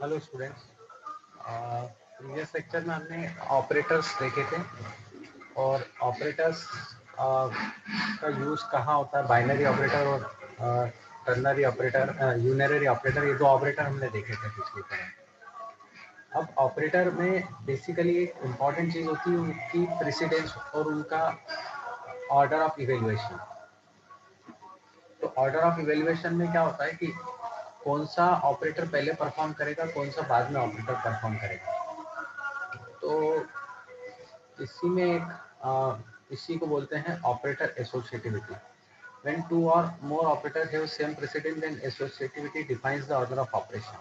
Hello students. Previous lecture में हमने operators देखे थे और ऑपरेटर्स का यूज़ कहाँ होता है। बाइनरी ऑपरेटर और टर्नरी ऑपरेटर, यूनरी ऑपरेटर, ये दो ऑपरेटर हमने देखे थे पिछली तरह। अब ऑपरेटर में बेसिकली एक इम्पॉर्टेंट चीज़ होती है उनकी प्रेसिडेंस और उनका ऑर्डर ऑफ इवेल्युएशन। तो ऑर्डर ऑफ इवेल्युएशन में क्या होता है कि कौन सा ऑपरेटर पहले परफॉर्म करेगा, कौन सा बाद में ऑपरेटर परफॉर्म करेगा। तो इसी में इसी को बोलते हैं operator associativity. When two or more operators have same precedence, then associativity defines the order of operation.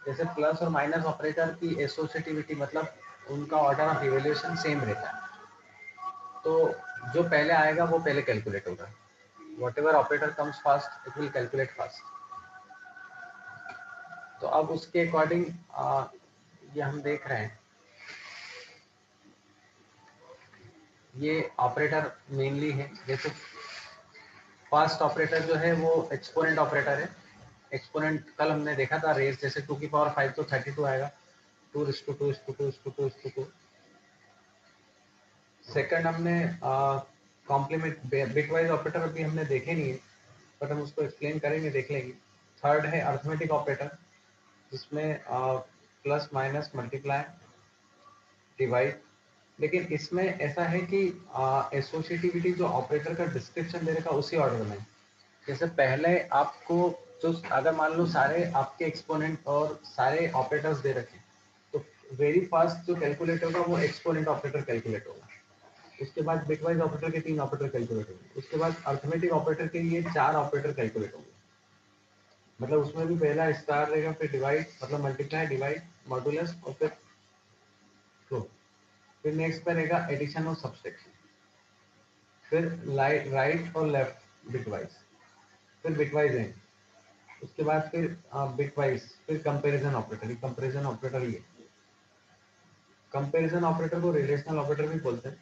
जैसे प्लस और माइनस ऑपरेटर की एसोसिएटिविटी मतलब उनका ऑर्डर ऑफ इवैल्यूएशन सेम रहता है। तो जो पहले आएगा वो पहले कैलकुलेट होगा। Whatever operator comes first, it will calculate first. तो अब उसके अकॉर्डिंग ये हम देख रहे हैं, ये ऑपरेटर मेनली है। जैसे फर्स्ट ऑपरेटर जो है वो एक्सपोनेंट ऑपरेटर है। एक्सपोनेंट कल हमने देखा था रेस, जैसे 2 की पावर 5 तो 32 आएगा। 2:2:2:2:2। सेकंड हमने कॉम्प्लीमेंट बिटवाइज ऑपरेटर अभी हमने देखे नहीं है, बट हम उसको एक्सप्लेन करेंगे, देख लेंगे। थर्ड है अर्थमेटिक ऑपरेटर, जिसमें प्लस माइनस मल्टीप्लाई डिवाइड। लेकिन इसमें ऐसा है कि एसोसिएटिविटी जो ऑपरेटर का डिस्क्रिप्शन दे रखा उसी ऑर्डर में। जैसे पहले आपको जो, अगर मान लो सारे आपके एक्सपोनेंट और सारे ऑपरेटर्स दे रखे, तो वेरी फास्ट जो कैलकुलेट होगा वो एक्सपोनेंट ऑपरेटर कैलकुलेट होगा। उसके बाद बिटवाइज ऑपरेटर के 3 ऑपरेटर कैलकुलेट होंगे। उसके बाद अर्थमेटिक ऑपरेटर के लिए 4 ऑपरेटर कैलकुलेट होंगे। मतलब उसमें भी पहला स्टार रहेगा, फिर डिवाइड मतलब मल्टीप्लाई, डिवाइड, मॉडुलस और फिर फ्लो। फिर नेक्स्ट पे रहेगा एडिशन और सब्सट्रैक्शन। फिर राइट और लेफ्ट बिटवाइज, फिर बिटवाइज रेंज। उसके बाद फिर बिटवाइज, फिर कंपैरिजन ऑपरेटर। कंपैरिजन ऑपरेटर ये कंपैरिजन ऑपरेटर को रिलेशनल ऑपरेटर भी बोलते हैं।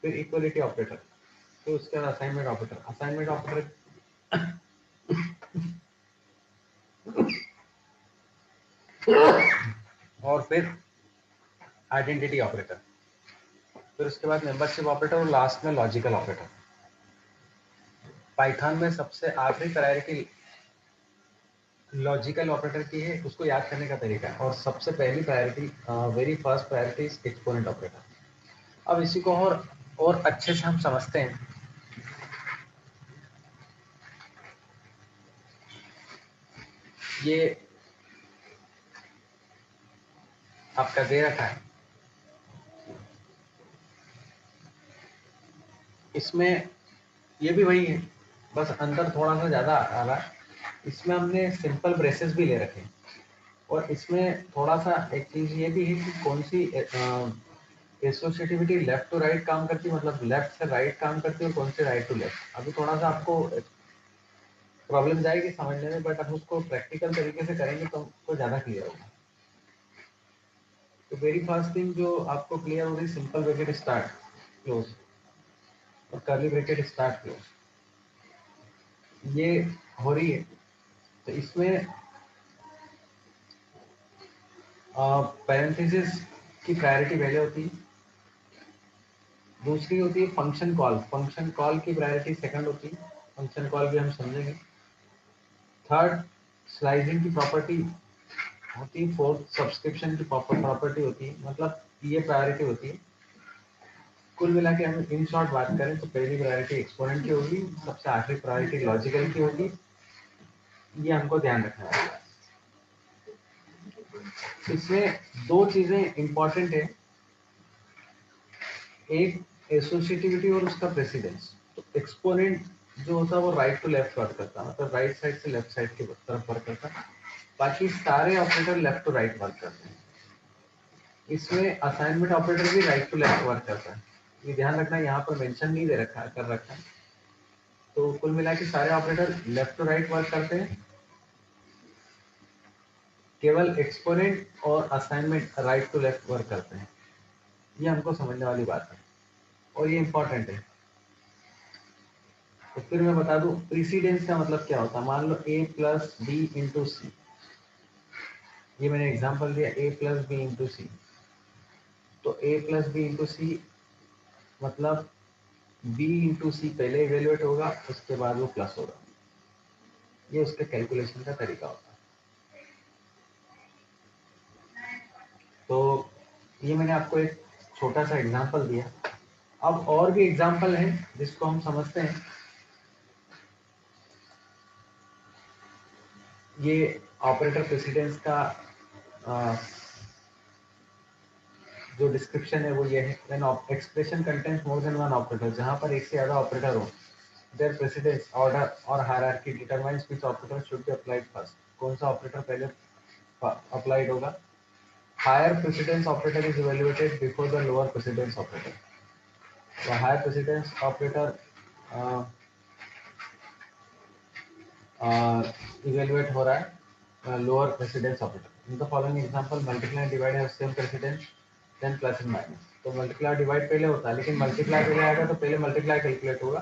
फिर इक्वलिटी ऑपरेटर, फिर उसके बाद असाइनमेंट ऑपरेटर। असाइनमेंट ऑपरेटर और फिर आइडेंटिटी ऑपरेटर। फिर उसके बाद मेंबरशिप ऑपरेटर और लास्ट में लॉजिकल ऑपरेटर। पाइथन में सबसे आखिरी प्रायोरिटी लॉजिकल ऑपरेटर की है, उसको याद करने का तरीका है। और सबसे पहली priority, very first priority is exponent operator. अब इसी को और अच्छे से हम समझते हैं। ये आपका दे रखा है, इसमें ये भी वही है, बस अंतर थोड़ा सा ज़्यादा आ रहा है। इसमें हमने सिंपल ब्रेसेस भी ले रखे हैं, और इसमें थोड़ा सा एक चीज़ ये भी है कि कौन सी एसोसिएटिविटी लेफ्ट टू राइट काम करती है, मतलब लेफ्ट से राइट काम करती है, और कौन से राइट टू लेफ्ट। अभी थोड़ा सा आपको प्रॉब्लम जाएगी समझने में, बट हम उसको प्रैक्टिकल तरीके से करेंगे तो आपको ज़्यादा क्लियर होगा। तो वेरी फर्स्ट थिंग जो आपको क्लियर हो रही, सिंपल ब्रैकेट स्टार्ट क्लोज और कर्ली ब्रैकेट स्टार्ट क्लोज, ये हो रही है। तो इसमें पैरेंथेसिस की प्रायोरिटी पहले होती है, दूसरी होती है फंक्शन कॉल। फंक्शन कॉल की प्रायोरिटी सेकंड होती है, फंक्शन कॉल भी हम समझेंगे। थर्ड स्लाइसिंग की प्रॉपर्टी होती है। फोर्थ सब्सक्रिप्शन की प्रॉपर्टी होती है, मतलब ये प्रायोरिटी होती है। कुल मिला के हम इन शॉर्ट बात करें तो पहली प्रायोरिटी एक्सपोनेंट की होगी, सबसे आखिरी प्रायोरिटी लॉजिकल की होगी। ये हमको ध्यान रखना है। इसमें दो चीजें इंपॉर्टेंट है, एक एसोसिएटिविटी और उसका प्रेसिडेंस। तो एक्सपोनेंट जो होता है वो राइट टू लेफ्ट वर्क करता है, मतलब राइट साइड से लेफ्ट साइड की तरफ वर्क करता है। बाकी सारे operator left to right work करते हैं। इसमें असाइनमेंट ऑपरेटर भी राइट टू लेफ्ट वर्क करता है। ये ध्यान रखना, यहाँ पर मेंशन नहीं दे रखा है, कर रखा है। तो कुल मिला के सारे operator left to right work करते हैं, केवल एक्सपोनेंट और assignment right to left work करते हैं। ये हमको समझने वाली बात है और ये इंपॉर्टेंट है। तो फिर मैं बता दूं प्रीसीडेंस का मतलब क्या होता है। मान लो a प्लस बी इंटू सी, ये मैंने एग्जांपल दिया a प्लस बी इंटू सी, तो a प्लस बी इंटू सी मतलब b इंटू सी पहले इवेल्युएट होगा, उसके बाद वो प्लस होगा। ये उसके कैलकुलेशन का तरीका होता है। तो ये मैंने आपको एक छोटा सा एग्जांपल दिया। अब और भी एग्जांपल हैं जिसको हम समझते हैं। ये ऑपरेटर प्रेसिडेंस का जो डिस्क्रिप्शन है वो ये है, when expression contains more than one operator, जहां पर एक से ज्यादा ऑपरेटर हो, देयर प्रेसिडेंस ऑर्डर और hierarchy determines which operator should be applied first. कौन सा ऑपरेटर पहले अप्लाइड होगा? Higher precedence operator is evaluated before the lower precedence operator. तो हायर प्रेसिडेंस ऑपरेटर इवैल्यूएट हो रहा है lower precedence operator. In the following example multiply divide have same precedence then plus and minus. तो multiply divide पहले होता है, लेकिन multiply पहले आएगा तो पहले मल्टीप्लाई कैलकुलेट होगा,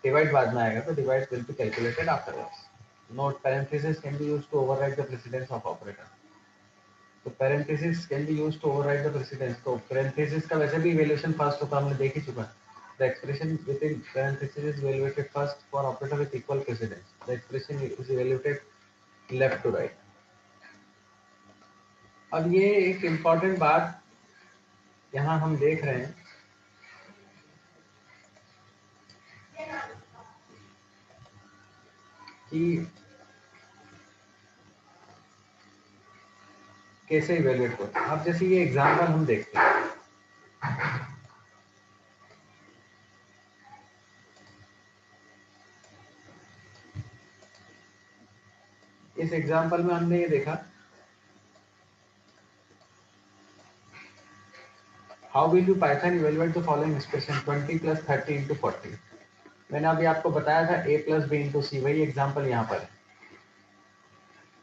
डिवाइड बाद में आएगा तो divide will be calculated afterwards. Note parenthesis can be used to override the precedence of operator. तो parenthesis can be used to override the precedence. तो पैरेंथेसिस का वैसे भी इवैल्यूएशन फर्स्ट होता है, हमने देख ही चुका है। The expression within parentheses is evaluated first for operator with equal precedence. The expression is evaluated left to right. अब ये एक इम्पॉर्टेंट बात यहाँ हम देख रहे हैं कि कैसे इवेल्युएट करते हैं। अब जैसे ये एग्जाम्पल हम देखते हैं, इस एग्जाम्पल में हमने ये देखा how will you Python evaluate the following expression 20 plus 30 into 40। मैंने अभी आपको बताया था a प्लस बी इंटू सी, वही एग्जाम्पल यहाँ पर है।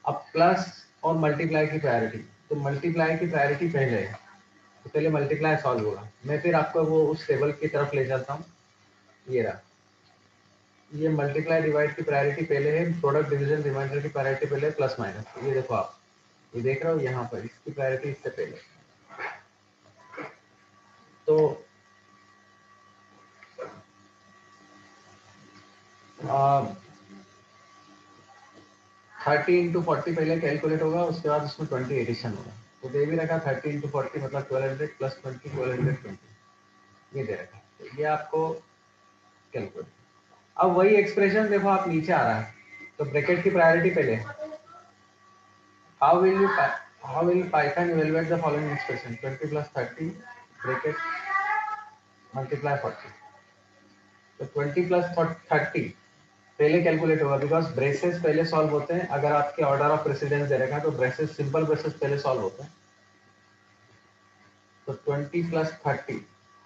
अब प्लस और मल्टीप्लाई की प्रायोरिटी, तो मल्टीप्लाई की प्रायोरिटी पहले है, तो पहले मल्टीप्लाई सॉल्व होगा। मैं फिर आपको वो उस टेबल की तरफ ले जाता हूँ। ये रहा, ये मल्टीप्लाई डिवाइड की प्रायोरिटी पहले है, प्रोडक्ट डिवीजन रिमाइंडर की प्रायोरिटी पहले है, प्लस माइनस। ये देखो आप, ये देख रहे हो यहाँ पर इसकी प्रायोरिटी इससे पहले। तो 30 इंटू 40 पहले कैलकुलेट होगा, उसके बाद उसमें 20 एडिशन होगा। तो दे भी रखा 30 इंटू 40 मतलब 1200 प्लस 20 1220, ये दे रखा। तो ये आपको कैलकुलेट। अब वही एक्सप्रेशन देखो आप नीचे आ रहा है, तो ब्रैकेट की प्रायोरिटी पहले। How will Python evaluate the following expression 20 plus 30 bracket multiply 40। तो 20 प्लस 30 पहले कैलकुलेट होगा, बिकॉज ब्रेसेस पहले सॉल्व होते हैं। अगर आपके ऑर्डर ऑफ प्रेसिडेंस दे रखा है तो ब्रेसेस, सिंपल ब्रेसेस पहले सॉल्व होते हैं। तो 20 प्लस 30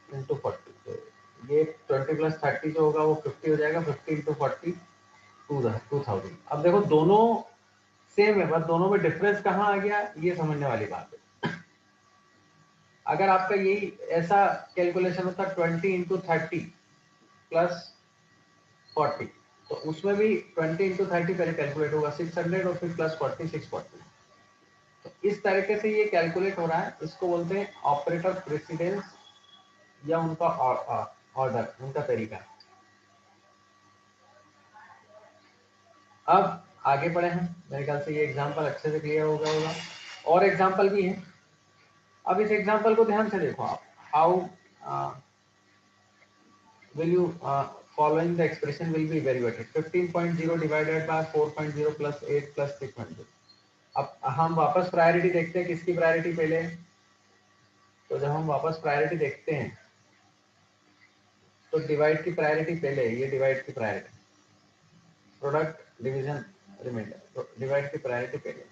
इंटू 40, तो ये 20 प्लस 30 जो होगा वो 50 हो जाएगा। 50 इंटू 40 2000। अब देखो दोनों सेम है, बस दोनों में डिफरेंस कहाँ आ गया, ये समझने वाली बात है। अगर आपका यही ऐसा कैलकुलेशन होता 20 इंटू 30 प्लस 40, तो उसमें भी 20 इंटू 30 पहले कैलकुलेट होगा 600 और फिर प्लस 40 640। तो इस तरीके से ये कैलकुलेट हो रहा है। इसको बोलते हैं ऑपरेटर प्रेसिडेंस या उनका ऑर्डर, उनका तरीका। अब आगे बढ़े हैं, मेरे ख्याल से ये एग्जांपल अच्छे से क्लियर हो गया होगा। और एग्जांपल भी है। अब इस एग्जांपल को ध्यान से देखो आप। How will you following the expression will be evaluated 15.0 divided by 4.0 plus 8 plus 6.0। अब हम वापस प्रायोरिटी देखते हैं, किसकी प्रायोरिटी पहले है। तो जब हम वापस प्रायोरिटी देखते हैं तो डिवाइड की प्रायोरिटी पहले है, ये डिवाइड की प्रायोरिटी, प्रोडक्ट डिवीजन रिमाइंडर, तो डिवाइड की प्रायोरिटी पहले।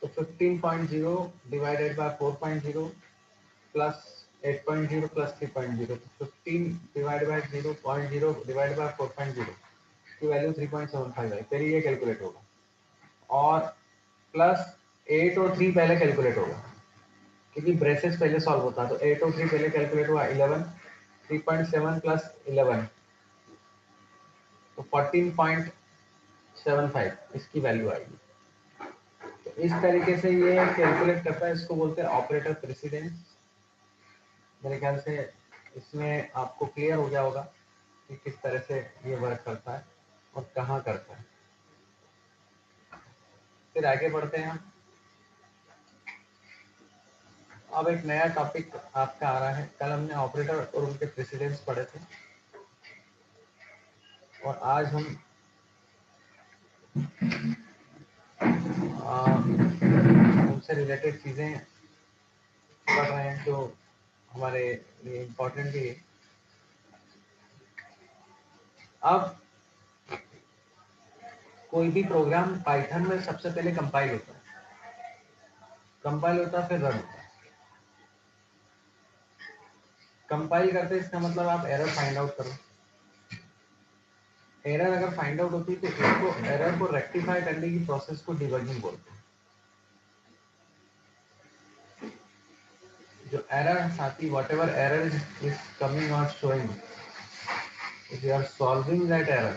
तो 15.0 डिवाइडेड बाय 4.0 प्लस 8.0 प्लस 3.0, तो 15 डिवाइड बाय 0.0 डिवाइड बाय 4.0 की वैल्यू 3.75 है, फिर ये कैलकुलेट होगा। और प्लस 8 और 3 पहले कैलकुलेट होगा, क्योंकि ब्रेसेस पहले सॉल्व होता है। तो 8 और 3 पहले कैलकुलेट हुआ 11, 3.7 प्लस 11 तो 14.75 इसकी वैल्यू आएगी। तो इस तरीके से ये कैलकुलेट करता है, इसको बोलते हैं ऑपरेटर प्रेसिडेंस। मेरे ख्याल से इसमें आपको क्लियर हो गया होगा कि किस तरह से ये वर्क करता है और कहाँ करता है। फिर आगे बढ़ते हैं हम। अब एक नया टॉपिक आपका आ रहा है। कल हमने ऑपरेटर और उनके प्रेसिडेंस पढ़े थे और आज हम उनसे रिलेटेड चीजें पढ़ रहे हैं जो हमारे लिए इम्पोर्टेंट भी है। अब कोई भी प्रोग्राम पाइथन में सबसे पहले कंपाइल होता है, फिर रन होता है। कंपाइल करते इसका मतलब आप एरर फाइंड आउट करो। एरर अगर फाइंड आउट होती है तो इसको एरर को रेक्टिफाई करने की प्रोसेस को डिबगिंग बोलते हैं। जो एरर आती, whatever error is coming not showing, if you are solving that error,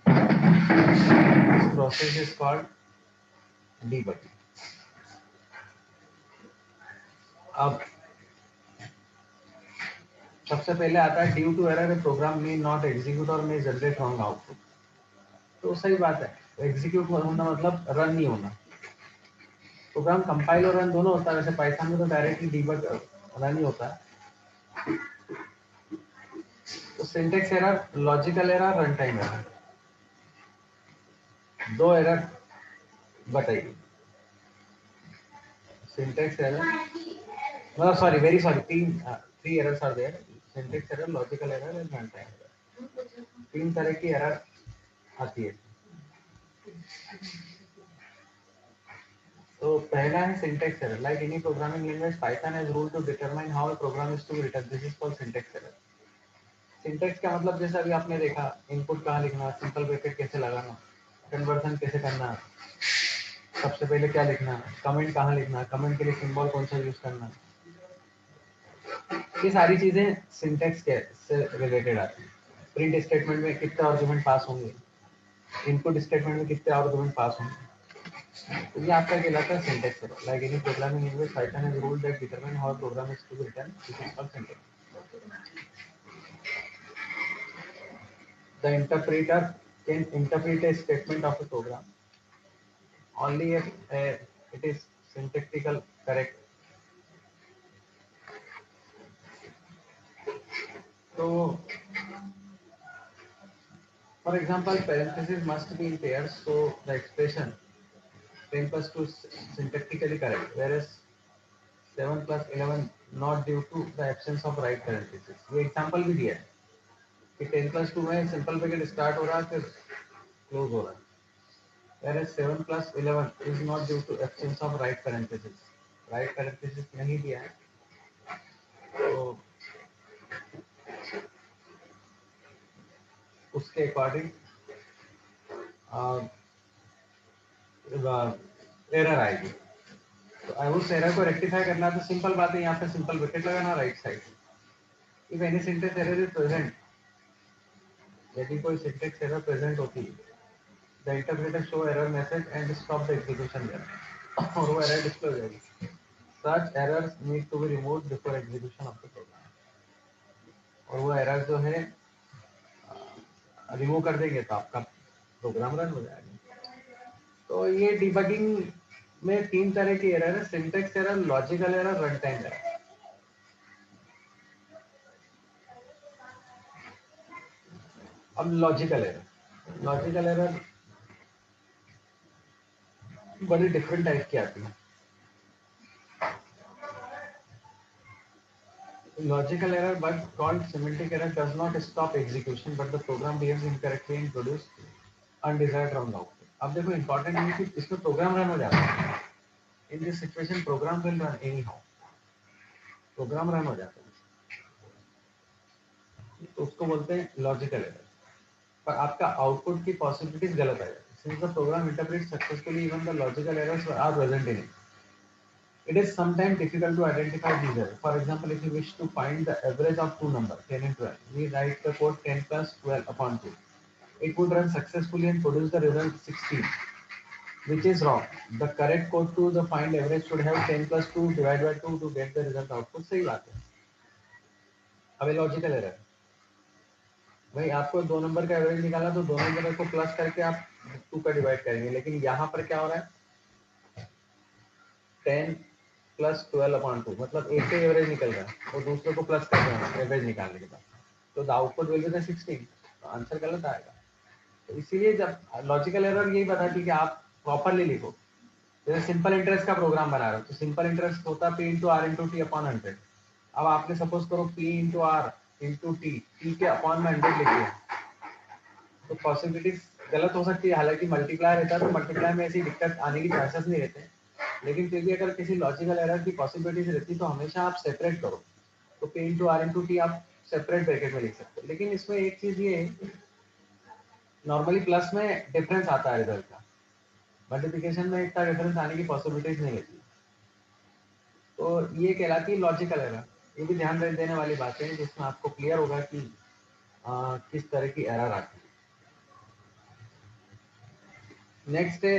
this process is called debugging. अब सबसे पहले आता है ड्यू टू एरर प्रोग्राम में नॉट एग्जीक्यूट और में जनरेट रॉन्ग आउटपुट। तो सही बात है, एग्जीक्यूट होना मतलब रन नहीं होना। प्रोग्राम कंपाइल और रन दोनों होता है। वैसे पाइथन में तो डायरेक्टली डीबग रन ही होता है। तो syntax error, logical error, run time error, दो एरर बताइए। सिंटेक्स एरर, मतलब sorry, very sorry, three errors are there. Syntax error, logical error and run time error. तीन तरह की एरर आती है। तो पहला है syntax error. Like any programming language, Python has rule to determine how a program is to be written. This is called syntax error. Syntax का मतलब जैसा अभी आपने देखा, इनपुट कहाँ लिखना, सिंपल ब्रैकेट कैसे लगाना, कन्वर्जन कैसे करना, सबसे पहले क्या लिखना, कमेंट कहाँ लिखना, कमेंट के लिए सिंबल कौन सा यूज करना, ये सारी चीजें सिंटेक्स के से रिलेटेड आती है। प्रिंट स्टेटमेंट में कितने आर्गुमेंट पास होंगे, इनपुट स्टेटमेंट में कितने आर्गुमेंट पास होंगे, तो ये आपका कहलाता है syntax error. Like any programming language, Python has rule that determine how program is to be written. This is called syntax. The interpreter can interpret a statement of a program only if it is syntactical correct. So, for example, parentheses must be in pairs, so the expression 10 plus 2 is syntactically correct, whereas 7 plus 11 not due to the absence of right parentheses. ये example भी दिया है कि 10 plus 2 में simple bracket start हो रहा है, फिर क्लोज हो रहा है, whereas 7 plus 11 is not due to absence of right parentheses. right parentheses नहीं दिया है, तो उसके अकॉर्डिंग एरर आएगी। तो उस एरर को रेक्टिफाई करना तो सिंपल बात है, यहाँ पे सिंपल ब्रैकेट लगाना right side. If any syntax error is present, यदि कोई सिंटेक्स एरर प्रेजेंट होती है, the interpreter show error message and stop the execution there, और वो एरर डिस्प्ले हो जाएगी। Such errors need to be removed before execution of the program. और वो एरर जो है रिमूव कर देंगे तो आपका प्रोग्राम रन हो जाएगा। तो ये डिबगिंग में तीन तरह की एरर है, syntax error, logical error, run time error. अब लॉजिकल एरर बड़ी डिफरेंट टाइप की आती है। Logical error, but called semantic error, does not stop execution, but the program behaves incorrectly and produce undesired wrong output. अब देखो important है कि इसमें प्रोग्राम रन हो जाता है। In this situation program will run anyhow, program run हो जाता है, तो उसको बोलते हैं लॉजिकल एरर। पर आपका आउटपुट की पॉसिबिलिटीज गलत आ जाती है। Since the program interprets successfully even the logical errors are present in it, it is sometimes difficult to identify these errors. For example, if you wish to find the average of two numbers 10 and 12, we write the code 10 plus 12 upon 2. It would run successfully and produce the result 16. which is wrong. The correct code to the find average should have 10 plus 2 divided by 2 to get the result output. सही बात है. अब logical error, भाई आपको दो number का average निकाला तो दो नंबर को प्लस करके आप 2 का डिवाइड करेंगे, लेकिन यहाँ पर क्या हो रहा है 10 प्लस 12 अपॉन 2, मतलब एक से एवरेज निकल रहा है और दूसरे को प्लस कर रहे हैं एवरेज निकालने के बाद, तो द आउटपुट विल बी 16, तो आंसर गलत आएगा. तो इसीलिए जब लॉजिकल एरर यही बताती है कि आप प्रॉपरली लिखो. जैसे सिंपल इंटरेस्ट का प्रोग्राम बना रहे हो तो सिंपल इंटरेस्ट होता है P into R into T upon 100. अब आपने सपोज करो P into R into T, T के अपॉन में 100 लिखिए, तो पॉसिबिलिटीज गलत हो सकती है. हालांकि मल्टीप्लाई रहता है तो मल्टीप्लाई में ऐसी दिक्कत आने की चांसेस नहीं रहते, लेकिन फिर भी अगर किसी लॉजिकल एरर की पॉसिबिलिटीज रहती तो हमेशा आप सेपरेट करो. तो P into R into T आप सेपरेट ब्रैकेट में लिख सकते हो. लेकिन इसमें एक चीज ये है, नॉर्मली प्लस में डिफरेंस आता है रिजल्ट का, मल्टीप्लिकेशन में इतना डिफरेंस आने की पॉसिबिलिटीज नहीं रहती. तो ये कहलाती है लॉजिकल एरर. ये भी ध्यान देने वाली बातें हैं जिसमें आपको क्लियर होगा कि किस तरह की एरर आती है. नेक्स्ट है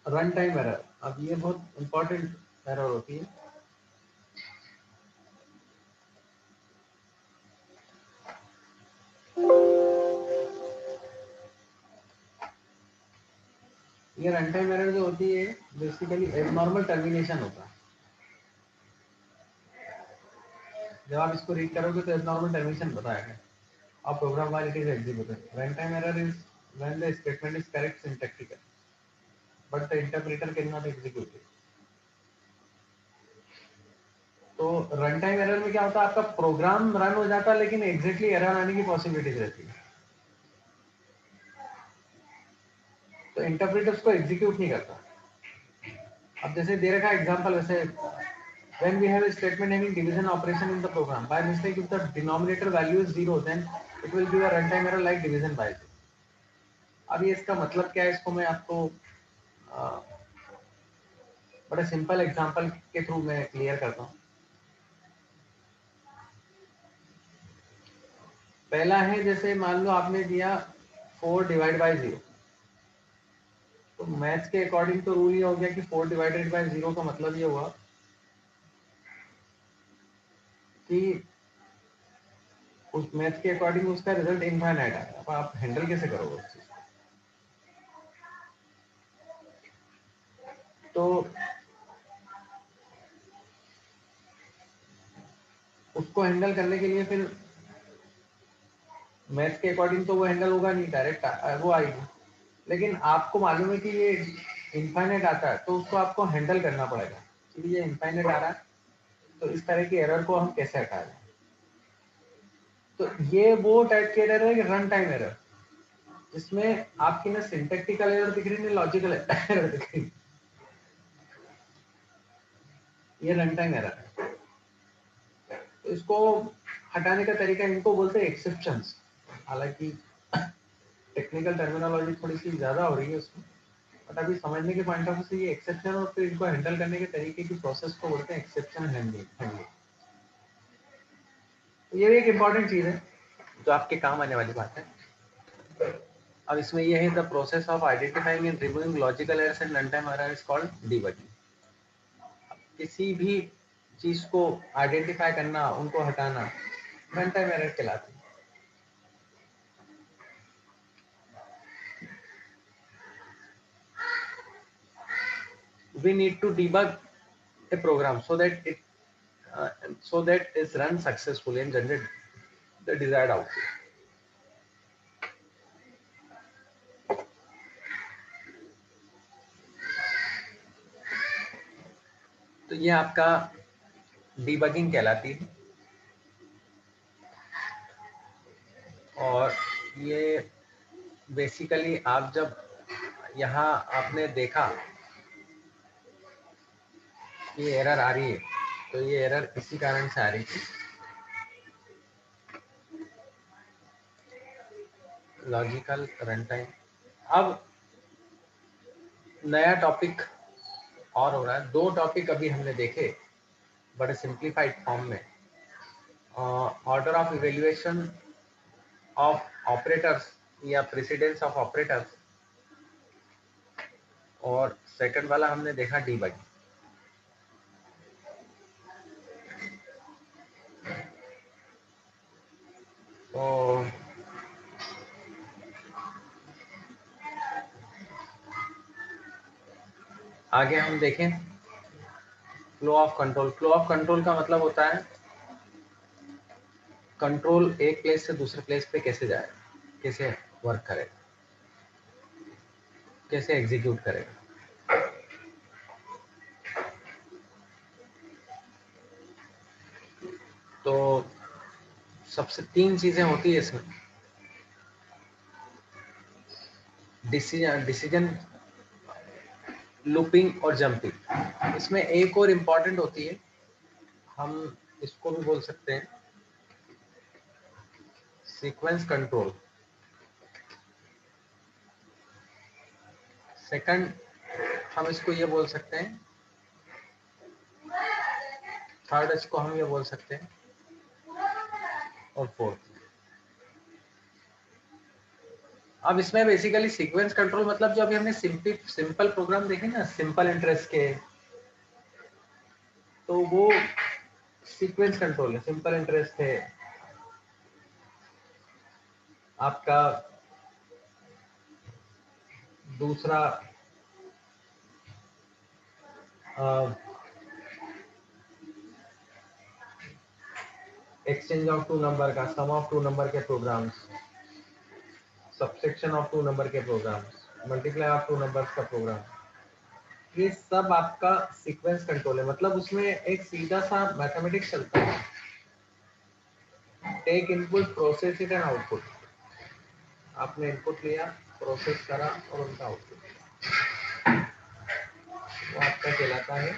रन टाइम एरर. अब ये बहुत इंपॉर्टेंट एरर होती है. ये रन टाइम एरर जो होती है बेसिकली एबनॉर्मल टर्मिनेशन होता है. जब आप इसको रीड करोगे तो एबनॉर्मल टर्मिनेशन बताएगा और programme while it is executed. Runtime error is when the statement is correct syntactically, but the interpreter cannot execute it. तो रन टाइम एरर में क्या होता है, आपका प्रोग्राम रन हो जाता है लेकिन एग्जैक्टली एरर आने की पॉसिबिलिटीज रहती है. तो इंटरप्रेटर उसको एग्जीक्यूट नहीं करता. अब जैसे दे रखा एग्जांपल वैसे, when we have a statement having division operation in the program, by mistake if the denominator value is 0 then it will give a runtime error like division by 0. अब ये इसका मतलब क्या है, इसको मैं आपको बड़े सिंपल एग्जांपल के थ्रू मैं क्लियर करता हूँ. पहला है, जैसे मान लो आपने दिया 4 डिवाइड बाय 0, तो मैथ्स के अकॉर्डिंग तो रूल ये हो गया कि 4 डिवाइडेड बाय 0 का मतलब ये हुआ कि उस मैथ्स के अकॉर्डिंग उसका रिजल्ट इनफाइनाइट आएगा. अब आप हैंडल कैसे करोगे उस चीज को? तो उसको हैंडल करने के लिए फिर मैथ्स के अकॉर्डिंग तो वो हैंडल होगा नहीं, डायरेक्ट वो आएगी. लेकिन आपको मालूम है कि ये इनफाइनाइट आता है तो उसको आपको हैंडल करना पड़ेगा कि ये इनफाइनाइट आ रहा है, तो इस तरह की एरर को हम कैसे हटाएं. तो ये वो टाइप के एरर है रन टाइम एरर, जिसमें आपकी ना सिंटैक्टिकल एरर दिख रही, ना लॉजिकल एरर दिख रही. ये रन टाइम एरर है. तो इसको हटाने का तरीका, इनको बोलते हैं एक्सेप्शंस. हालांकि टेक्निकल टर्मिनोलॉजी थोड़ी सी ज्यादा हो रही है उसमें, बट अभी समझने के पॉइंट ऑफ व्यू से ये एक्सेप्शन और फिर इनको हैंडल करने के तरीके की प्रोसेस को बोलते हैं एक्सेप्शन हैंडलिंग. तो ये भी एक इम्पॉर्टेंट चीज है जो आपके काम आने वाली बात है. अब इसमें ये है, the process of identifying and removing logical errors and run time error is called debugging. किसी भी चीज को आइडेंटिफाई करना, उनको हटाना रन टाइम एरर कहलाती है. We need to debug a program so that it runs successfully and generate the desired output. तो ये आपका डीबगिंग कहलाती है. और ये बेसिकली आप जब यहाँ आपने देखा ये एरर आ रही है, तो ये एरर इसी कारण से आ रही थी, लॉजिकल रन टाइम. अब नया टॉपिक और हो रहा है. 2 टॉपिक अभी हमने देखे बड़े सिंप्लीफाइड फॉर्म में. Order of evaluation of operators या प्रेसिडेंस ऑफ ऑपरेटर्स, और सेकंड वाला हमने देखा डीबग। तो आगे हम देखें flow of control. Flow of control का मतलब होता है कंट्रोल एक प्लेस से दूसरे प्लेस पे कैसे जाए, कैसे वर्क करे, कैसे एग्जीक्यूट करे। तो सबसे तीन चीजें होती है इसमें, डिसीजन, लूपिंग और जंपिंग। इसमें एक और इम्पॉर्टेंट होती है, हम इसको भी बोल सकते हैं सीक्वेंस कंट्रोल। सेकंड हम इसको ये बोल सकते हैं, थर्ड इसको हम ये बोल सकते हैं, और फोर्थ। अब इसमें बेसिकली सीक्वेंस कंट्रोल मतलब जो अभी हमने सिंपल प्रोग्राम देखे ना, सिंपल इंटरेस्ट के, तो वो सीक्वेंस कंट्रोल है। सिंपल इंटरेस्ट है आपका, दूसरा एक्सचेंज ऑफ टू नंबर का, सम ऑफ टू नंबर के programs, subtraction of two number के programs, multiply of two numbers का प्रोग्राम, ये सब आपका सीक्वेंस कंट्रोल है। मतलब उसमें एक सीधा सा मैथमेटिक्स चलता है, take input process it and output. आपने इनपुट लिया, प्रोसेस करा और उनका आउटपुट, वो आपका कहलाता है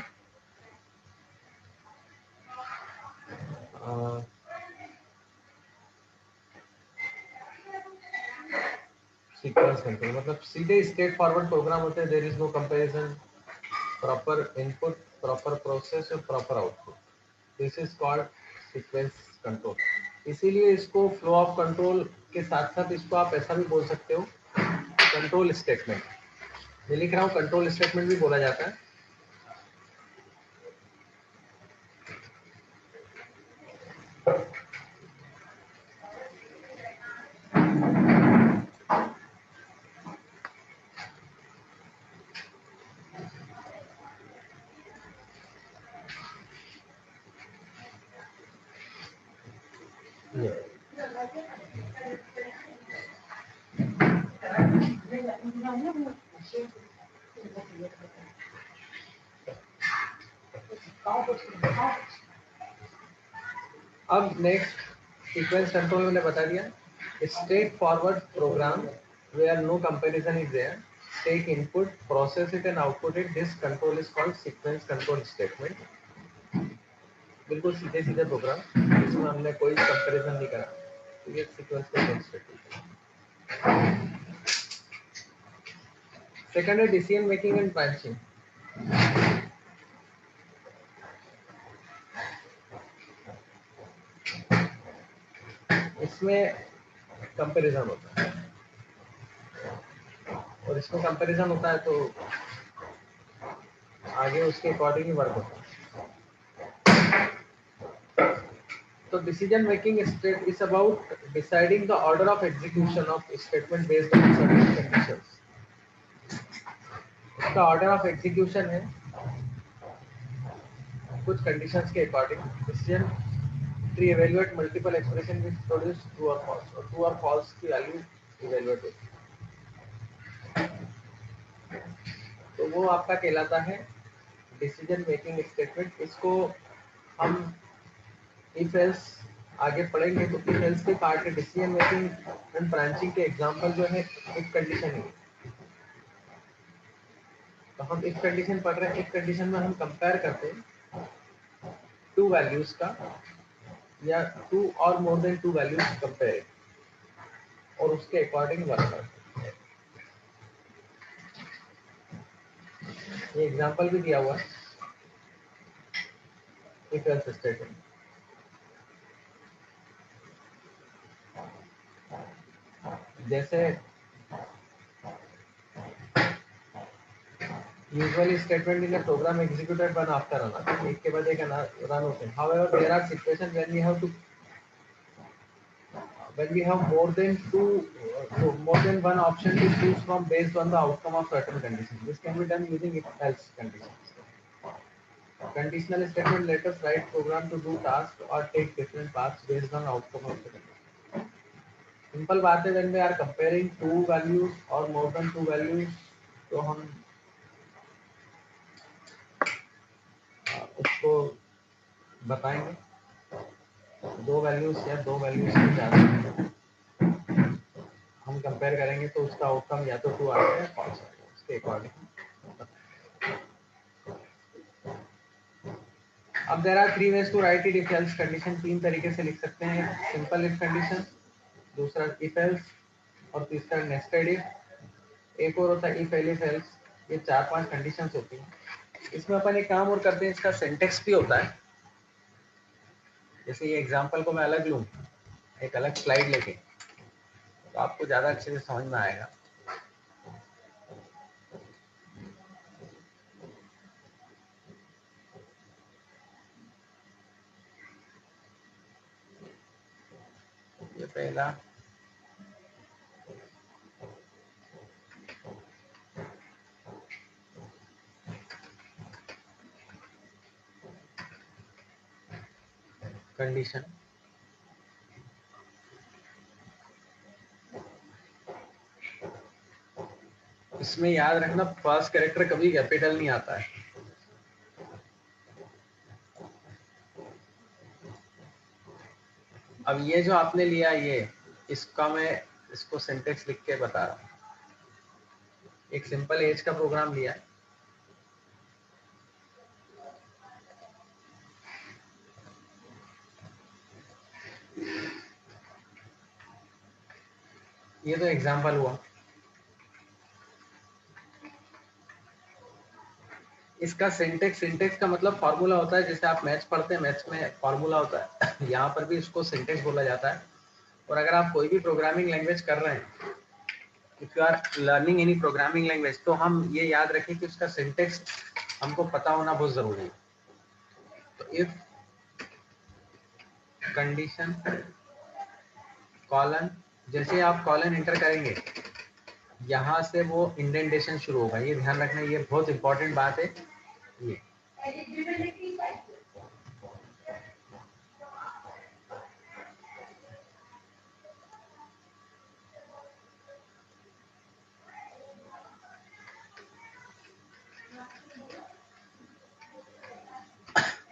सीक्वेंस कंट्रोल। मतलब सीधे स्ट्रेट फॉरवर्ड प्रोग्राम होते हैं, there is no comparison, proper input, proper process और proper output, this is called sequence control. इसीलिए इसको फ्लो ऑफ कंट्रोल के साथ साथ इसको आप ऐसा भी बोल सकते हो कंट्रोल स्टेटमेंट। मैं लिख रहा हूँ कंट्रोल स्टेटमेंट भी बोला जाता है। अब नेक्स्ट सीक्वेंस कंट्रोल मैंने बता दिया, straightforward program where no comparison is there, take input process it and output it, this control is called sequence control statement. बिल्कुल सीधे सीधे प्रोग्राम, इसमें हमने कोई कंपैरिजन नहीं करा, तो ये सीक्वेंस कंट्रोल स्टेटमेंट। सेकंड है डिसीजन मेकिंग एंड ब्रांचिंग। इसमें कंपैरिजन होता है, और इसमें कंपैरिजन होता है तो आगे उसके अकॉर्डिंग ही वर्क होता है। So decision making is about deciding the order of execution of statement based on certain conditions. इसका order of execution है कुछ conditions के according. Decision tree evaluate multiple expression which produce true or false, और true or false की value evaluate होती है, तो वो आपका कहलाता है decision making statement। इसको हम if else आगे पढ़ेंगे, तो if else के पार्ट के decision making and branching के एग्जांपल जो है एक कंडीशन है। तो हम एक कंडीशन पढ़ रहे हैं, एक कंडीशन में हम कंपेयर करते हैं टू वैल्यूज का, या टू और more than to values compare, और उसके अकॉर्डिंग वर्क करते हैं। ये एग्जांपल भी दिया हुआ है इफ एल्स स्टेटमेंट। जैसे Usually statement in a program executed one after another. एक के बाद एक run होते हैं. However, there are situations when we have more than one option to choose from based on the outcome of certain conditions. This can be done using if-else conditions. Conditional statement let us write program to do tasks or take different paths based on outcome of the condition. Simple बात है, when we are comparing two values or more than two values, तो हम उसको बताएंगे दो values या दो values से ज़्यादा हम कंपेयर करेंगे तो उसका आउटकम या तो ट्रू आएगा या फॉल्स आएगा, उसके अकॉर्डिंग. अब there are three ways to write it if else condition. तीन तरीके से लिख सकते हैं. सिंपल इफ कंडीशन, दूसरा इफ एल्स और तीसरा नेस्टेड इफ. एक और होता है इफ एल्स. ये चार पांच कंडीशंस होती हैं. इसमें अपन एक काम और करते हैं, इसका सिंटेक्स भी होता है. जैसे ये एग्जांपल को मैं अलग लूं, एक अलग स्लाइड लेके, तो आपको ज्यादा अच्छे से समझ में आएगा. ये पहला कंडीशन. इसमें याद रखना फर्स्ट कैरेक्टर कभी कैपिटल नहीं आता है. अब ये जो आपने लिया, ये इसका मैं इसको सिंटेक्स लिख के बता रहा हूँ. एक सिंपल एज का प्रोग्राम लिया है. ये तो एग्जांपल हुआ. इसका सिंटेक्स का मतलब फॉर्मूला होता है. जैसे आप मैथ्स पढ़ते हैं, मैथ्स में फॉर्मूला होता है, यहाँ पर भी इसको सिंटेक्स बोला जाता है. और अगर आप कोई भी प्रोग्रामिंग लैंग्वेज कर रहे हैं, if you are learning any programming language, तो हम ये याद रखें कि उसका सिंटेक्स हमको पता होना बहुत जरूरी है. तो इफ कंडीशन कॉलन, जैसे आप कॉलन एंटर करेंगे यहाँ से वो इंडेंटेशन शुरू होगा. ये ध्यान रखना, ये बहुत इंपॉर्टेंट बात है.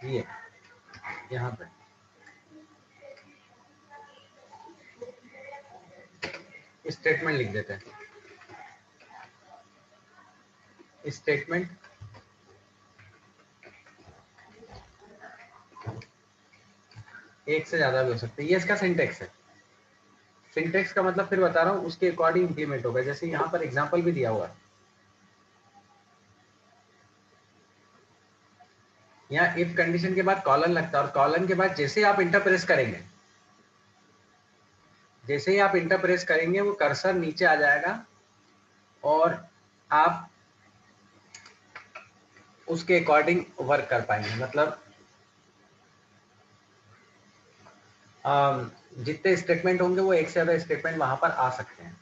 ये यहाँ पे स्टेटमेंट लिख देते हैं. स्टेटमेंट एक से ज्यादा भी हो सकते हैं. ये इसका सिंटेक्स है. सिंटेक्स का मतलब फिर बता रहा हूँ, उसके अकॉर्डिंग इंप्लीमेंट होगा. जैसे यहाँ पर एग्जांपल भी दिया हुआ है. यहाँ इफ कंडीशन के बाद कॉलन लगता है, और कॉलन के बाद जैसे आप इंटर प्रेस करेंगे, जैसे ही आप इंटर प्रेस करेंगे वो कर्सर नीचे आ जाएगा और आप उसके अकॉर्डिंग वर्क कर पाएंगे. मतलब जितने स्टेटमेंट होंगे वो एक से ज्यादा स्टेटमेंट वहां पर आ सकते हैं.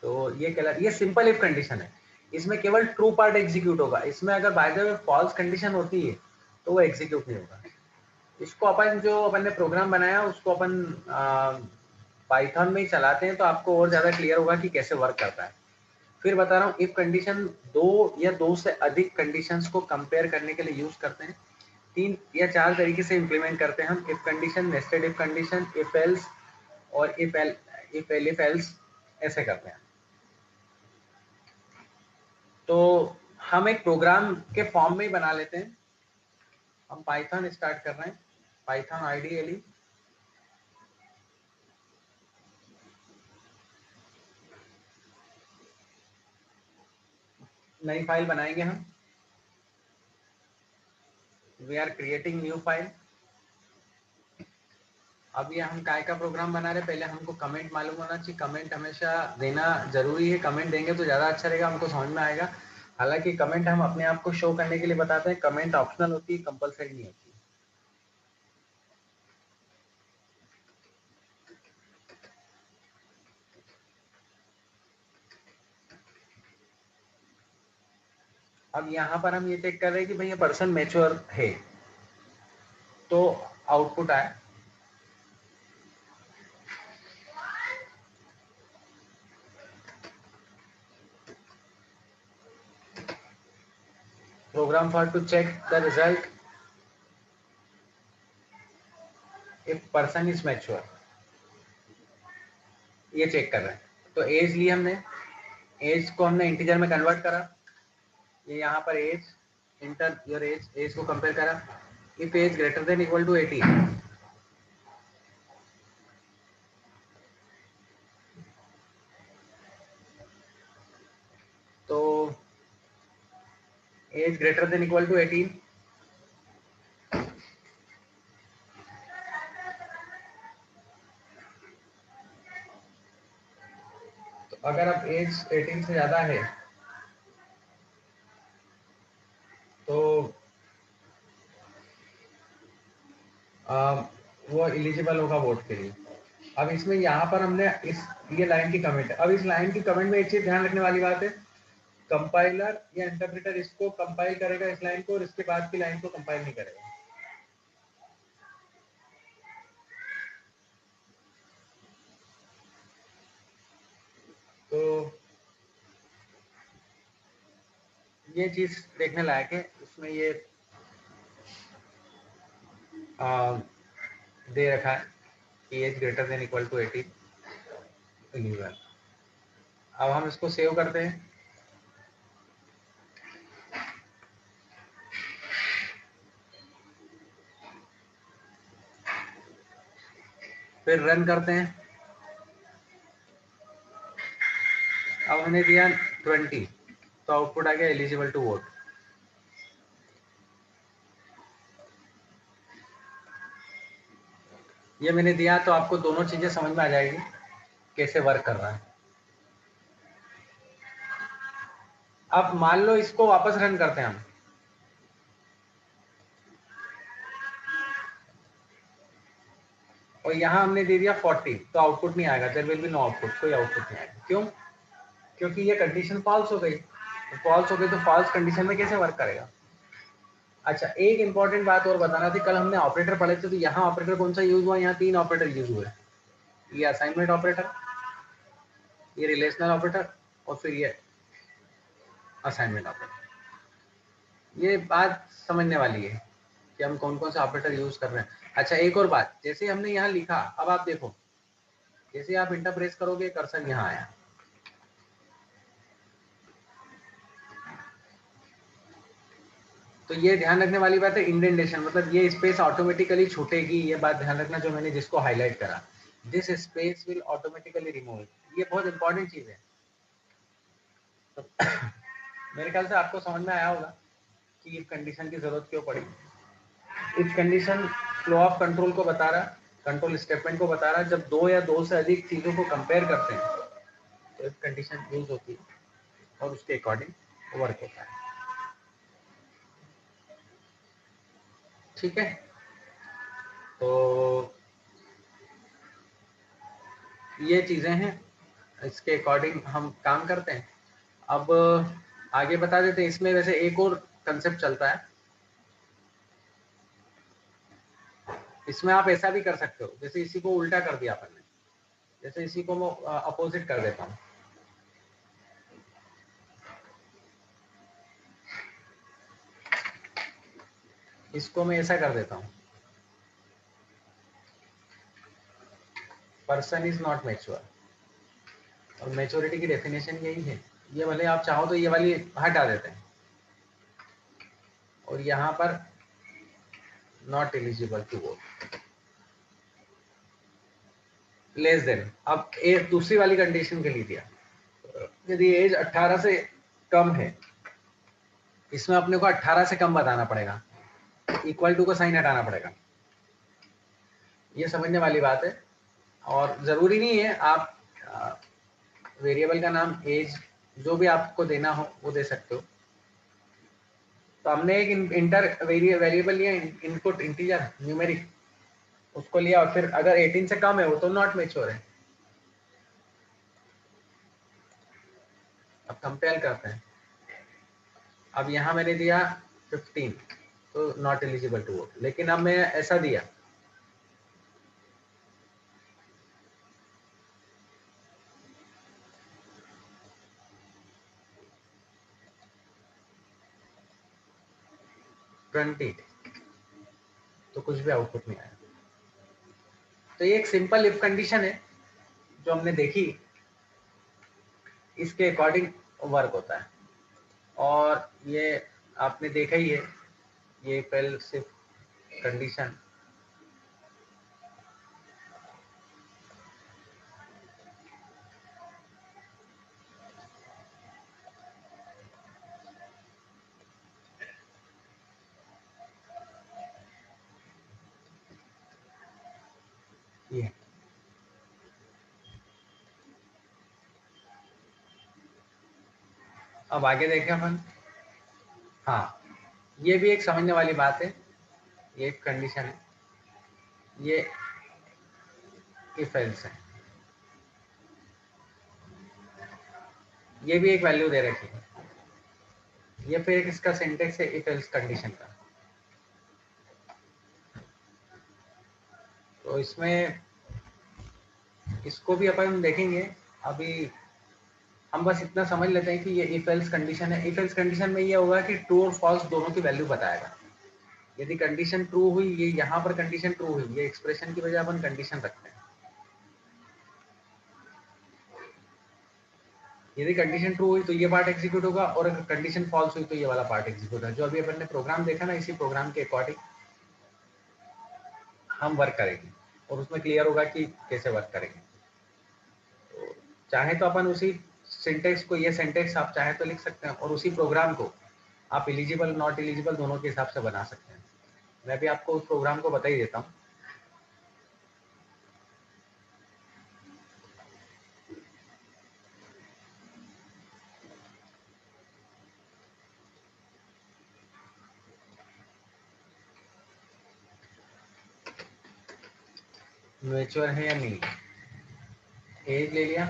तो ये सिंपल इफ कंडीशन है. इसमें केवल ट्रू पार्ट एग्जीक्यूट होगा. इसमें अगर by the way false condition होती है तो वो एग्जीक्यूट नहीं होगा. इसको अपन जो अपन ने प्रोग्राम बनाया उसको अपन पाइथन में ही चलाते हैं, तो आपको और ज्यादा क्लियर होगा कि कैसे वर्क करता है. फिर बता रहा हूँ, इफ कंडीशन दो या दो से अधिक कंडीशंस को कंपेयर करने के लिए यूज करते हैं. तीन या चार तरीके से इंप्लीमेंट करते हैं हम. If condition, nested if condition, if else और इफ एल्स ऐसे करते हैं. तो हम एक प्रोग्राम के फॉर्म में ही बना लेते हैं. हम पाइथन स्टार्ट कर रहे हैं. पाइथन आइडियली नई फाइल बनाएंगे हम. We are creating new file. अब ये हम काय का प्रोग्राम बना रहे, पहले हमको कमेंट मालूम होना चाहिए. कमेंट हमेशा देना जरूरी है. कमेंट देंगे तो ज़्यादा अच्छा रहेगा, हमको समझ में आएगा. हालांकि कमेंट हम अपने आप को शो करने के लिए बताते हैं, कमेंट ऑप्शनल होती है, कंपलसरी नहीं होती। अब यहाँ पर हम ये चेक कर रहे हैं कि भाई ये पर्सन मैच्योर है, तो आउटपुट आया program for to check the result if person is mature, ये चेक कर रहे हैं। तो एज ली हमने, एज को हमने इंटीजर में कन्वर्ट करा, ये यहाँ पर age, enter your age, age को कंपेयर करा, if age greater than equal to 18, तो age greater than equal to 18, तो अगर अब एज 18 से ज्यादा है तो वो एलिजिबल होगा वोट के लिए। अब इसमें यहाँ पर हमने ये लाइन की कमेंट है। अब इस लाइन की कमेंट में एक चीज ध्यान रखने वाली बात है, कंपाइलर या इंटरप्रेटर इसको कंपाइल करेगा इस लाइन को, और इसके बाद की लाइन को कंपाइल नहीं करेगा। तो ये चीज देखने लायक है। इसमें ये दे रखा है कि age greater than equal to 18 eligible. अब हम इसको सेव करते हैं, फिर रन करते हैं। अब हमने दिया 20, तो आउटपुट आ गया एलिजिबल टू वोट। ये मैंने दिया तो आपको दोनों चीजें समझ में आ जाएगी कैसे वर्क कर रहा है। अब मान लो इसको वापस रन करते हैं हम, और यहाँ हमने दे दिया 40, तो आउटपुट नहीं आएगा, there will be no output, कोई आउटपुट नहीं आएगा। क्यों? क्योंकि ये कंडीशन फॉल्स हो गई। तो फॉल्स हो गई तो फॉल्स कंडीशन में कैसे वर्क करेगा। अच्छा, एक इंपॉर्टेंट बात और बताना थी, कल हमने ऑपरेटर पढ़े थे, तो यहाँ ऑपरेटर कौन सा यूज हुआ, यहाँ 3 ऑपरेटर यूज हुए। ये असाइनमेंट ऑपरेटर, ये रिलेशनल ऑपरेटर, और फिर ये असाइनमेंट ऑपरेटर। ये बात समझने वाली है कि हम कौन कौन से ऑपरेटर यूज कर रहे हैं। अच्छा, एक और बात, जैसे हमने यहाँ लिखा, अब आप देखो, जैसे आप इंटर प्रेस करोगे कर्सर यहाँ आया, तो ये ध्यान रखने वाली बात है इंडेंटेशन, मतलब ये स्पेस ऑटोमेटिकली छूटेगी। ये बात ध्यान रखना जो मैंने जिसको हाईलाइट करा, this space will automatically remove, ये बहुत इंपॉर्टेंट चीज है। तो मेरे ख्याल से आपको समझ में आया होगा कि इफ कंडीशन की जरूरत क्यों पड़ी। If condition flow of control को बता रहा, कंट्रोल स्टेटमेंट को बता रहा, जब दो या दो से अधिक चीजों को कंपेयर करते हैं तो इफ कंडीशन यूज होती है और उसके अकॉर्डिंग वर्क होता है। ठीक है, तो ये चीजें हैं, इसके अकॉर्डिंग हम काम करते हैं। अब आगे बता देते हैं। इसमें वैसे एक और कंसेप्ट चलता है, इसमें आप ऐसा भी कर सकते हो, जैसे इसी को उल्टा कर दिया अपन ने, जैसे इसी को मैं अपोजिट कर देता हूँ। इसको मैं ऐसा कर देता हूँ, पर्सन इज नॉट मैच्योर, और मैच्योरिटी की डेफिनेशन यही है। ये भले आप चाहो तो ये वाली हटा देते हैं, और यहाँ पर not eligible to vote, less than. अब एक दूसरी वाली कंडीशन के लिए दिया, यदि एज 18 से कम है, इसमें अपने को 18 से कम बताना पड़ेगा, इक्वल टू का साइन हटाना पड़ेगा। ये समझने वाली बात है, और जरूरी नहीं है आप वेरिएबल का नाम एज जो भी आपको देना हो वो दे सकते हो। तो हमने एक इंटर वेरिएबल लिया, इनपुट इंटीजर न्यूमेरिक, उसको लिया और फिर अगर 18 से कम है वो तो नॉट मैच्योर है। अब कंपेयर करते हैं। अब यहाँ मैंने दिया 15 तो नॉट एलिजिबल टू वोट, लेकिन अब मैं ऐसा दिया ट्वेंटी, तो कुछ भी आउटपुट नहीं आया। तो ये एक सिंपल इफ कंडीशन है जो हमने देखी, इसके अकॉर्डिंग वर्क होता है। और ये आपने देखा ही है, ये पहले सिर्फ कंडीशन। ये अब आगे देखें अपन। हाँ, ये भी एक समझने वाली बात है, ये एक कंडीशन है, ये इफ एल्स है, ये भी एक वैल्यू दे रखी है। ये फिर एक इसका सिंटेक्स है इफ एल्स कंडीशन का। तो इसमें इसको भी अपन देखेंगे। अभी हम बस इतना समझ लेते हैं कि ये इफ एल्स कंडीशन है। इफ एल्स कंडीशन में ये होगा कि ट्रू और फॉल्स दोनों की वैल्यू बताएगा। यदि कंडीशन ट्रू हुई, ये यहाँ पर कंडीशन ट्रू हुई, ये एक्सप्रेशन की वजह अपन कंडीशन रखते हैं। यदि कंडीशन ट्रू हुई तो ये पार्ट एग्जीक्यूट होगा, और अगर कंडीशन फॉल्स हुई तो ये वाला पार्ट एग्जीक्यूट है। जो अभी अपन ने प्रोग्राम देखा ना, इसी प्रोग्राम के अकॉर्डिंग हम वर्क करेंगे और उसमें क्लियर होगा कि कैसे वर्क करेंगे। तो चाहे तो अपन उसी सिंटेक्स को, ये सिंटेक्स आप चाहे तो लिख सकते हैं, और उसी प्रोग्राम को आप एलिजिबल नॉट एलिजिबल दोनों के हिसाब से बना सकते हैं। मैं भी आपको उस प्रोग्राम को बता ही देता हूँ। म्यूचुअल है या नहीं, एज ले लिया,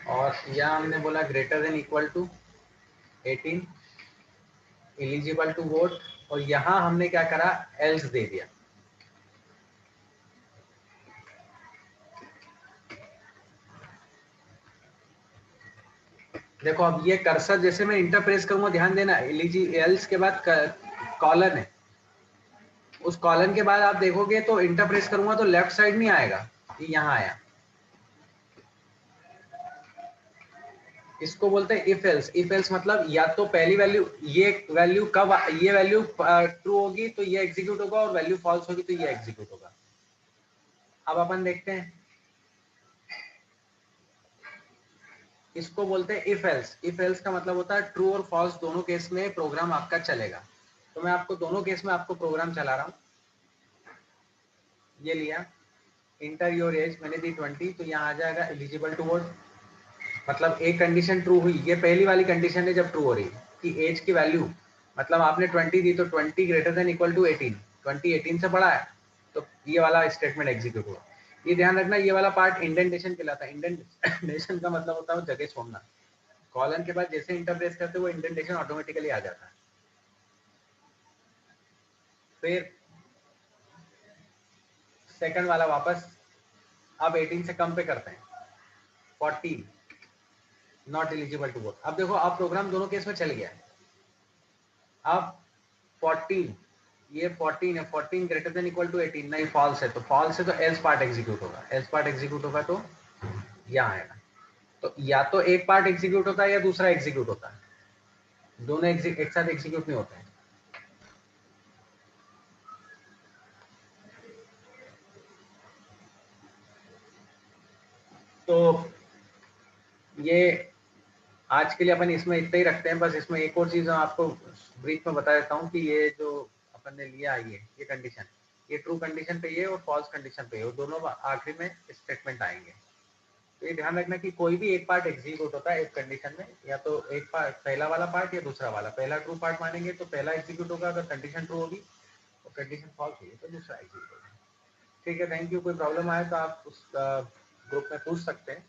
और यहाँ हमने बोला greater than equal to 18, eligible to vote, और यहाँ हमने क्या करा, एल्स दे दिया। देखो अब ये कर्सर जैसे मैं इंटर प्रेस करूंगा, ध्यान देना, एल्स के बाद कॉलन है, उस कॉलन के बाद आप देखोगे तो इंटर प्रेस करूंगा तो लेफ्ट साइड नहीं आएगा, ये यहाँ आया। इसको बोलते हैं इफ एल्स। इफ एल्स मतलब या तो पहली वैल्यू, ये वैल्यू कब, ये वैल्यू ट्रू होगी तो ये एग्जीक्यूट होगा, और वैल्यू फॉल्स होगी तो ये एग्जीक्यूट होगा। अब अपन देखते हैं, इसको बोलते हैं इफ एल्स। इफ एल्स का मतलब होता है ट्रू और फॉल्स दोनों केस में प्रोग्राम आपका चलेगा। तो मैं आपको दोनों केस में आपको प्रोग्राम चला रहा हूँ। ये लिया, इंटर योर एज मैंने दी 20, तो यहाँ आ जाएगा एलिजिबल टू वोट। मतलब एक कंडीशन ट्रू हुई, ये पहली वाली कंडीशन है जब ट्रू हो रही है कि एज की वैल्यू, मतलब आपने 20 दी तो 20 ग्रेटर देन इक्वल टू 18, 20 18 से बड़ा है तो ये वाला स्टेटमेंट एग्जीक्यूट हुआ। ये ध्यान रखना, ये वाला पार्ट इंडेंटेशन कहलाता है। इंडेंटेशन का मतलब होता है जगह छोड़ना। कॉलन के बाद जैसे इंटर प्रेस करते वो इंडेंटेशन ऑटोमेटिकली आ जाता है। फिर सेकंड वाला वापस, अब 18 से कम पे करते हैं, 14 नॉट एलिजिबल टू वोट। अब देखो अब प्रोग्राम दोनों केस में चल गया है। अब 14, ये 14 है, 14 ग्रेटर देन इक्वल टू 18, नहीं फॉल्स है, तो फॉल्स है तो एल्स पार्ट एग्जीक्यूट होगा। एल्स पार्ट एग्जीक्यूट होगा तो यहाँ आएगा। तो या तो एक पार्ट एग्जीक्यूट होता है या दूसरा एग्जीक्यूट होता है, दोनों एक साथ एग्जीक्यूट नहीं होते हैं। तो ये आज के लिए अपन इसमें इतना ही रखते हैं। बस इसमें एक और चीज आपको ब्रीफ में बता देता हूँ कि ये जो अपन ने लिया है, ये कंडीशन, ये ट्रू कंडीशन पे ये और फॉल्स कंडीशन पे ये, और दोनों आखिरी में स्टेटमेंट आएंगे। तो ये ध्यान रखना कि कोई भी एक पार्ट एग्जीक्यूट होता है एक कंडीशन में, या तो एक पार्ट पहला वाला पार्ट या दूसरा वाला। पहला ट्रू पार्ट मानेंगे तो पहला एग्जीक्यूट होगा अगर कंडीशन ट्रू होगी, और कंडीशन फॉल्स होगी तो दूसरा एग्जीक्यूट होगा। ठीक है, थैंक यू। कोई प्रॉब्लम आए तो आप उस ग्रुप में पूछ सकते हैं।